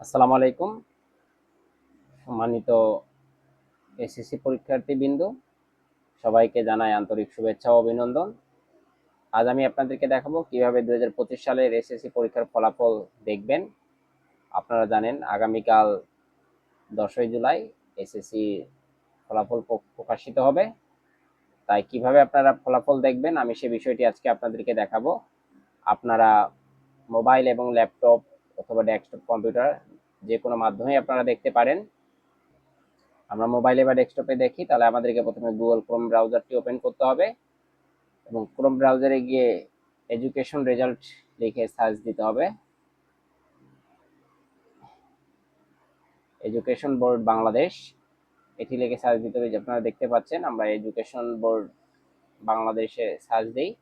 আসসালামু আলাইকুম। সম্মানিত এসএসসি পরীক্ষার্থীবৃন্দ, সবাইকে জানাই আন্তরিক শুভেচ্ছা ও অভিনন্দন। আজ আমি আপনাদেরকে দেখাবো কিভাবে 2025 সালের এসএসসি পরীক্ষার ফলাফল দেখবেন। আপনারা জানেন আগামীকাল 10ই জুলাই এসএসসি ফলাফল প্রকাশিত হবে। তাই কিভাবে আপনারা ফলাফল দেখবেন আমি সে বিষয়টি আজকে আপনাদেরকে দেখাবো। আপনারা মোবাইল এবং ল্যাপটপ অথবা ডেস্কটপ কম্পিউটার যে কোনো মাধ্যমেই আপনারা দেখতে পারেন। আমরা মোবাইলে বা ডেস্কটপে দেখি, তাহলে আমাদেরকে প্রথমে গুগল ক্রোম ব্রাউজারটি ওপেন করতে হবে এবং ক্রোম ব্রাউজারে গিয়ে এডুকেশন রেজাল্ট লিখে সার্চ দিতে হবে। এডুকেশন বোর্ড বাংলাদেশ এটি লিখে সার্চ দিতে হবে। যে আপনারা দেখতে পাচ্ছেন আমরা এডুকেশন বোর্ড বাংলাদেশে সার্চ দিই,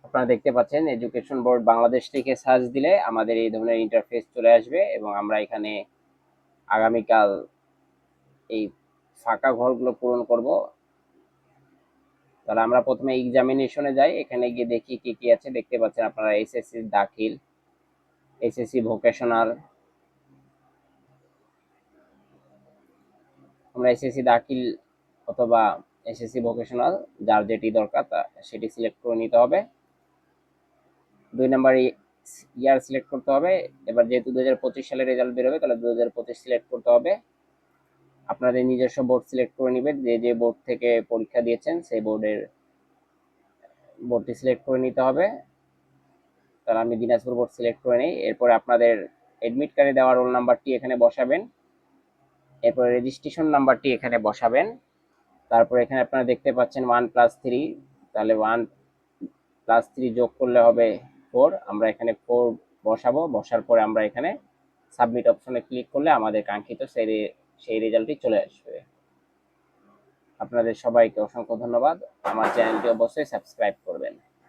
আপনারা দেখতে পাচ্ছেন এডুকেশন বোর্ড বাংলাদেশ লিখে সার্চ দিলে আমাদের এই ধরনের ইন্টারফেস চলে আসবে এবং আমরা এখানে আগামীকাল এই ফাঁকা ঘরগুলো পূরণ করব। তাহলে আমরা প্রথমে এক্সামিনেশনে যাই, এখানে গিয়ে দেখি কি কি আছে। দেখতে পাচ্ছেন আপনারা এসএসসি দাখিল, এসএসসি ভোকেশনাল। আমরা এসএসসি দাখিল অথবা এসএসসি ভোকেশনাল যার যেটি দরকার সেটি সিলেক্ট করে নিতে হবে। 2 নম্বর ইয়ার সিলেক্ট করতে হবে। এবার যেহেতু 2025 সালে রেজাল্ট বেরোবে, তাহলে 2025 সিলেক্ট করতে হবে। আপনাদের নিজস্ব বোর্ড সিলেক্ট করে নেবেন, যে যে বোর্ড থেকে পরীক্ষা দিয়েছেন সেই বোর্ডটি সিলেক্ট করে নিতে হবে। তাহলে আমি দিনাজপুর বোর্ড সিলেক্ট করে নিই। এরপরে আপনাদের এডমিট কার্ডে দেওয়া রোল নাম্বারটি এখানে বসাবেন, এরপরে রেজিস্ট্রেশন নাম্বারটি এখানে বসাবেন। তারপর এখানে আপনারা দেখতে পাচ্ছেন 1+3, তাহলে 1+3 যোগ করলে হবে 4। আমরা এখানে 4 বসাবো। বসার পরে আমরা এখানে সাবমিট অপশনে ক্লিক করলে আমাদের কাঙ্ক্ষিত সেই রেজাল্টটি চলে আসবে। আপনাদের সবাইকে অসংখ্য ধন্যবাদ। আমার চ্যানেলটি অবশ্যই সাবস্ক্রাইব করবেন।